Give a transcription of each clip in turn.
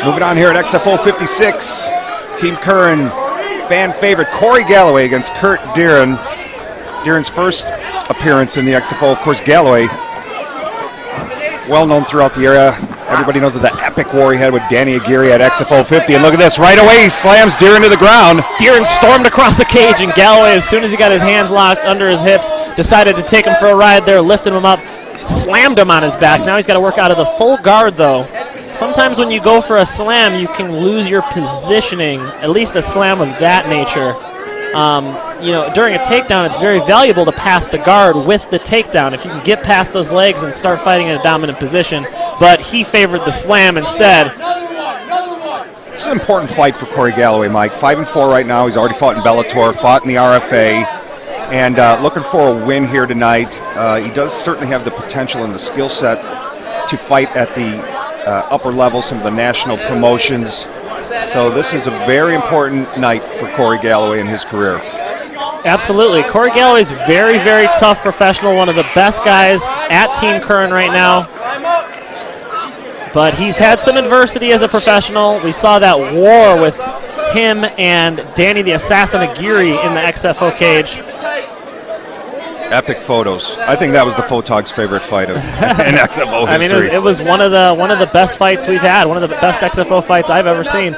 Moving on here at XFO 56, Team Curran fan favorite Cory Galloway against Kurt Dereen. Dereen's first appearance in the XFO. Of course, Galloway, well known throughout the area. Everybody knows of the epic war he had with Danny Aguirre at XFO 50. And look at this, right away he slams Dereen to the ground. Dereen stormed across the cage, and Galloway, as soon as he got his hands locked under his hips, decided to take him for a ride there, lifted him up, slammed him on his back. Now he's got to work out of the full guard, though. Sometimes when you go for a slam, you can lose your positioning, at least a slam of that nature. During a takedown, it's very valuable to pass the guard with the takedown if you can get past those legs and start fighting in a dominant position. But he favored the slam instead. It's an important fight for Cory Galloway, Mike. 5-4 right now. He's already fought in Bellator, fought in the RFA, and looking for a win here tonight. He does certainly have the potential and the skill set to fight at the upper level, some of the national promotions. So this is a very important night for Cory Galloway in his career. Absolutely. Cory Galloway is very, very tough professional, one of the best guys at Team Curran right now. But he's had some adversity as a professional. We saw that war with him and Danny the Assassin Aguirre in the XFO cage. Epic photos. I think that was the Photog's favorite fight in XFO history. I mean, it was one of the best fights we've had, one of the best XFO fights I've ever seen.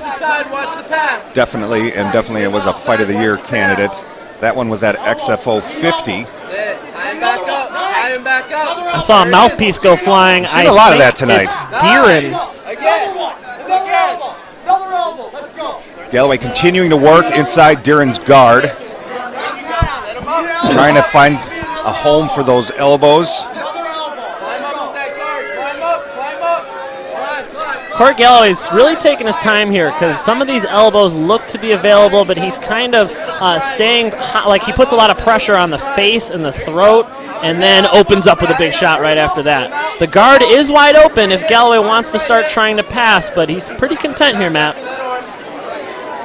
Definitely it was a Fight of the Year candidate. That one was at XFO 50. I saw a mouthpiece go flying. I've seen a lot of that tonight. Dereen. Galloway continuing to work inside Dereen's guard, trying to find a home for those elbows. Cory Galloway's really taking his time here because some of these elbows look to be available, but he's kind of staying, like he puts a lot of pressure on the face and the throat and then opens up with a big shot right after that. The guard is wide open if Galloway wants to start trying to pass, but he's pretty content here, Matt.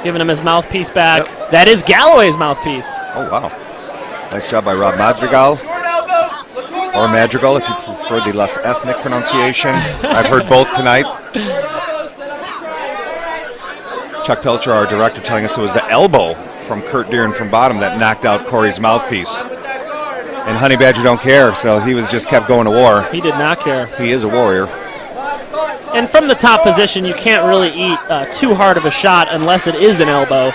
Giving him his mouthpiece back. Yep. That is Galloway's mouthpiece. Oh, wow. Nice job by Rob Madrigal. Or Madrigal, if you prefer the less ethnic pronunciation. I've heard both tonight. Chuck Pelcher, our director, telling us it was the elbow from Kurt Dereen from bottom that knocked out Cory's mouthpiece. And Honey Badger don't care, so he just kept going to war. He did not care. He is a warrior. And from the top position, you can't really eat too hard of a shot unless it is an elbow.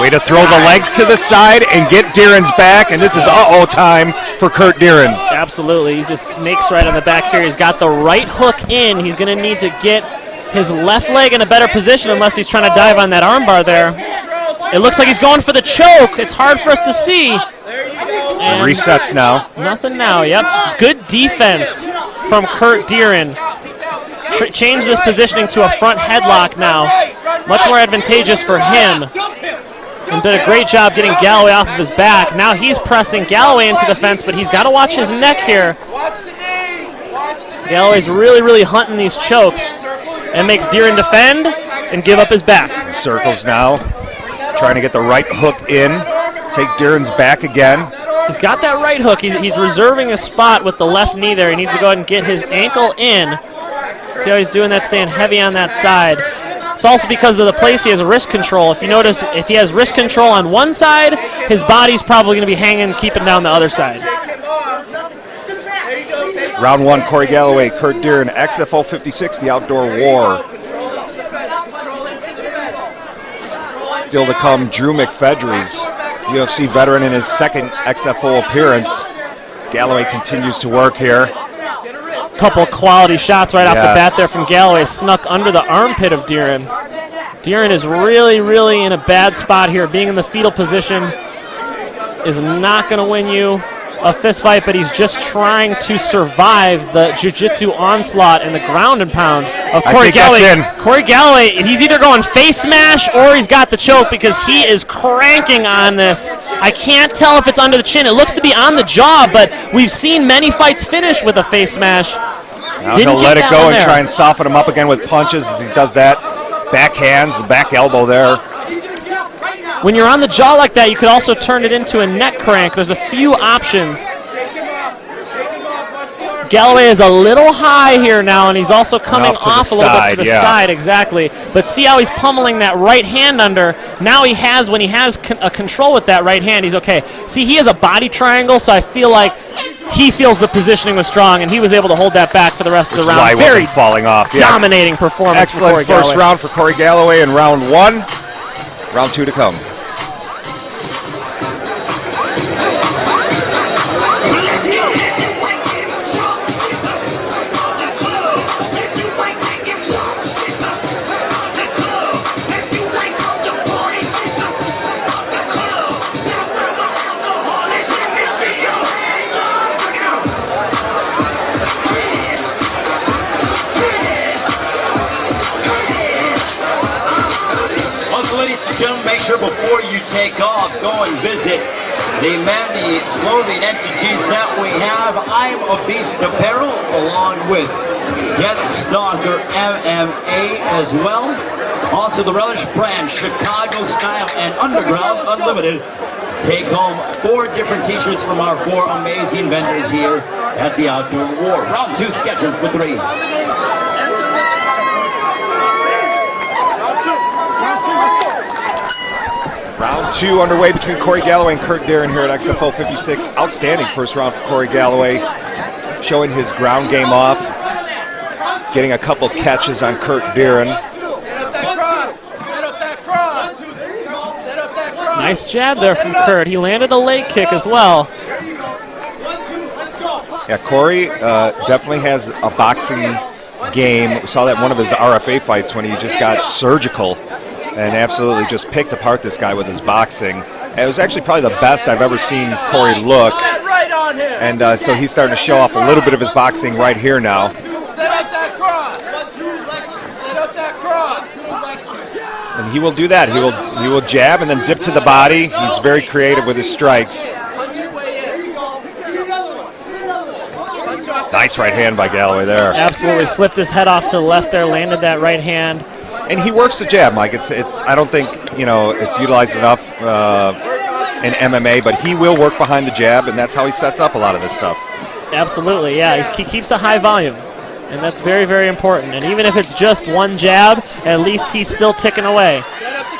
Way to throw the legs to the side and get Dereen's back, and this is uh-oh time for Kurt Dereen. Absolutely. He just snakes right on the back here. He's got the right hook in. He's going to need to get his left leg in a better position unless he's trying to dive on that armbar there. It looks like he's going for the choke. It's hard for us to see. And resets now. Nothing now, yep. Good defense from Kurt Dereen. Change this positioning to a front headlock now. Much more advantageous for him. And did a great job getting Galloway off of his back. Now he's pressing Galloway into the fence, but he's got to watch his neck here. Galloway's really, really hunting these chokes and makes Dereen defend and give up his back. Circles now, trying to get the right hook in, take Dereen's back again. He's got that right hook. He's reserving a spot with the left knee there. He needs to go ahead and get his ankle in. See how he's doing that, staying heavy on that side. It's also because of the place he has wrist control. If you notice, if he has wrist control on one side, his body's probably going to be hanging, keeping down the other side. Round one, Cory Galloway, Kurt Dereen, XFO 56, the outdoor war. Still to come, Drew McFedries, UFC veteran in his second XFO appearance. Galloway continues to work here. Couple quality shots right off the bat there from Galloway. Snuck under the armpit of Dereen. Dereen is really, really in a bad spot here. Being in the fetal position is not going to win you a fist fight, but he's just trying to survive the jiu-jitsu onslaught and the ground and pound of Cory Galloway. Cory Galloway, he's either going face smash or he's got the choke because he is cranking on this. I can't tell if it's under the chin. It looks to be on the jaw, but we've seen many fights finish with a face smash. Now he'll let it go and try and soften him up again with punches as he does that. Back hands, the back elbow there. When you're on the jaw like that, you could also turn it into a neck crank. There's a few options. Galloway is a little high here now, and he's also coming off a little bit to the side, exactly. But see how he's pummeling that right hand under. Now he has, when he has a control with that right hand, he's okay. See, he has a body triangle, so I feel like he feels the positioning was strong, and he was able to hold that back for the rest of the round. Very falling off. Dominating performance. Excellent first round for Cory Galloway in round 1. Round 2 to come. Make sure before you take off, go and visit the many clothing entities that we have. I'm a Beast Apparel, along with Death Stalker MMA as well. Also the Relish brand, Chicago Style and Underground Unlimited. Take home 4 different t-shirts from our 4 amazing vendors here at the Outdoor War. Round 2 scheduled for 3. Round 2 underway between Cory Galloway and Kurt Dereen here at XFO 56. Outstanding first round for Cory Galloway, showing his ground game off, getting a couple catches on Kurt Dereen. Nice jab there from Kurt. He landed a leg kick as well. Yeah, Cory definitely has a boxing game. We saw that in one of his RFA fights when he just got surgical and absolutely just picked apart this guy with his boxing. And it was actually probably the best I've ever seen Cory look. And so he's starting to show off a little bit of his boxing right here now. Set up that cross. Set up that cross. And he will do that. He will jab and then dip to the body. He's very creative with his strikes. Nice right hand by Galloway there. Absolutely slipped his head off to the left there, landed that right hand. And he works the jab, Mike. It's. I don't think it's utilized enough in MMA, but he will work behind the jab, and that's how he sets up a lot of this stuff. Absolutely, yeah. He keeps a high volume, and that's very, very important. And even if it's just one jab, at least he's still ticking away.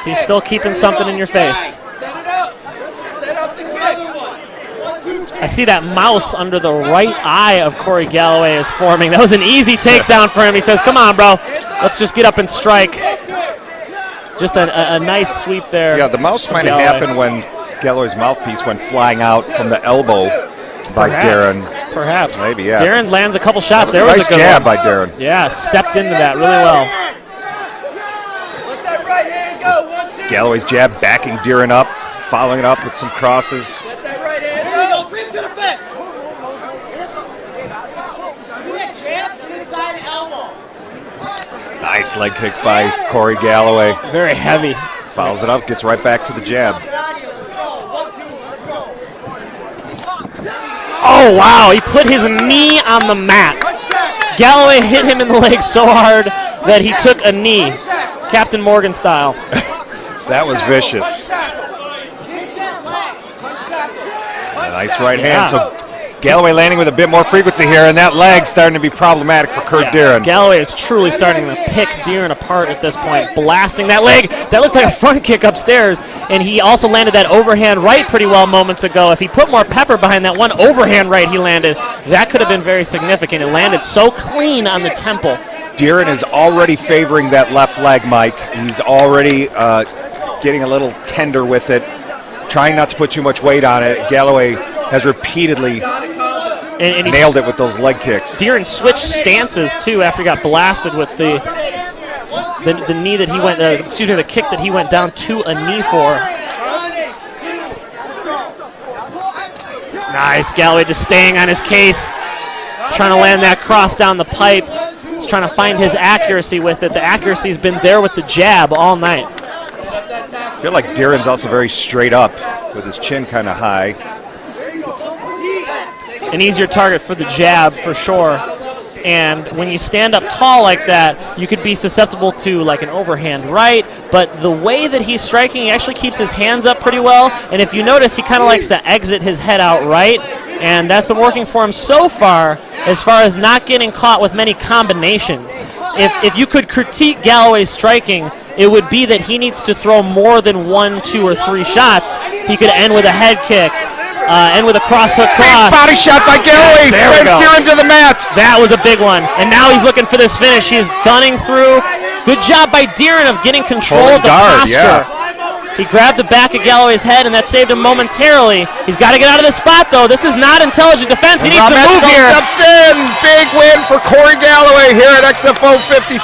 He's still keeping something in your face. Set it up. Set up the kick. I see that mouse under the right eye of Cory Galloway is forming. That was an easy takedown for him. He says, come on, bro. Let's just get up and strike. Just a nice sweep there. Yeah, the mouse might have happened when Galloway's mouthpiece went flying out from the elbow by Dereen. Perhaps. Maybe, yeah. Dereen lands a couple shots. There was nice a good jab one by Dereen. Yeah, stepped into that really well. Let that right hand go. 1, 2. Galloway's jab backing Dereen up, following it up with some crosses. Let that right hand go. Bring to the fence. Nice leg kick by Cory Galloway. Very heavy. Fouls it up, gets right back to the jab. Oh, wow. He put his knee on the mat. Galloway hit him in the leg so hard that he took a knee, Captain Morgan style. That was vicious. Nice right hand. So Galloway landing with a bit more frequency here, and that leg starting to be problematic for Kurt Dereen. Galloway is truly starting to pick Dereen apart at this point, blasting that leg. That looked like a front kick upstairs, and he also landed that overhand right pretty well moments ago. If he put more pepper behind that one overhand right he landed, that could have been very significant. It landed so clean on the temple. Dereen is already favoring that left leg, Mike. He's already getting a little tender with it, trying not to put too much weight on it. Galloway has repeatedly and nailed it with those leg kicks. Dereen switched stances too after he got blasted with the knee that he went, the kick that he went down to a knee for. Nice, Galloway just staying on his case, trying to land that cross down the pipe. He's trying to find his accuracy with it. The accuracy's been there with the jab all night. I feel like Dereen's also very straight up with his chin kind of high. An easier target for the jab for sure. And when you stand up tall like that, you could be susceptible to like an overhand right, but the way that he's striking, he actually keeps his hands up pretty well, and if you notice, he kind of likes to exit his head out right, And that's been working for him so far as not getting caught with many combinations. If you could critique Galloway's striking, it would be that he needs to throw more than 1, 2, or 3 shots. He could end with a head kick, end with a cross hook cross. Big body shot by Galloway. Sends Dereen to the mat. That was a big one. And now he's looking for this finish. He's gunning through. Good job by Dereen of getting control of the posture. Yeah. He grabbed the back of Galloway's head, and that saved him momentarily. He's got to get out of this spot, though. This is not intelligent defense. He needs to move here. Steps in. Big win for Cory Galloway here at XFO 56.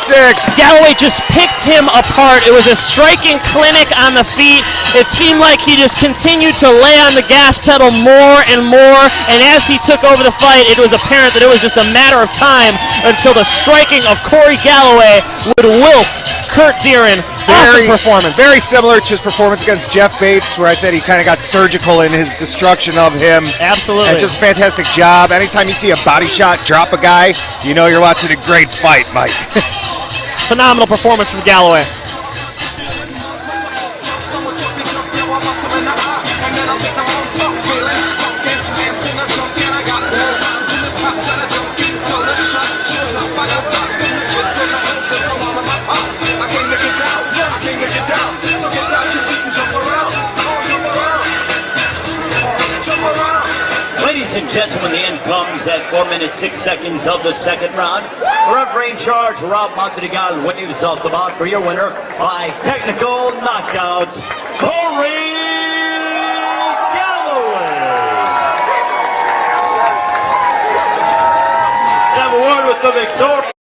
Galloway just picked him apart. It was a striking clinic on the feet. It seemed like he just continued to lay on the gas pedal more and more, and as he took over the fight, it was apparent that it was just a matter of time until the striking of Cory Galloway would wilt Kurt Dereen. Awesome performance. Very similar to his performance against Jeff Bates, where I said he kind of got surgical in his destruction of him. Absolutely. And just a fantastic job. Anytime you see a body shot drop a guy, you know you're watching a great fight, Mike. Phenomenal performance from Galloway. Ladies and gentlemen, the end comes at 4 minutes 6 seconds of the second round. Referee in charge, Rob Montedigal, waves off the mat for your winner by technical knockout, Cory Galloway. Let's have a word with the victorious.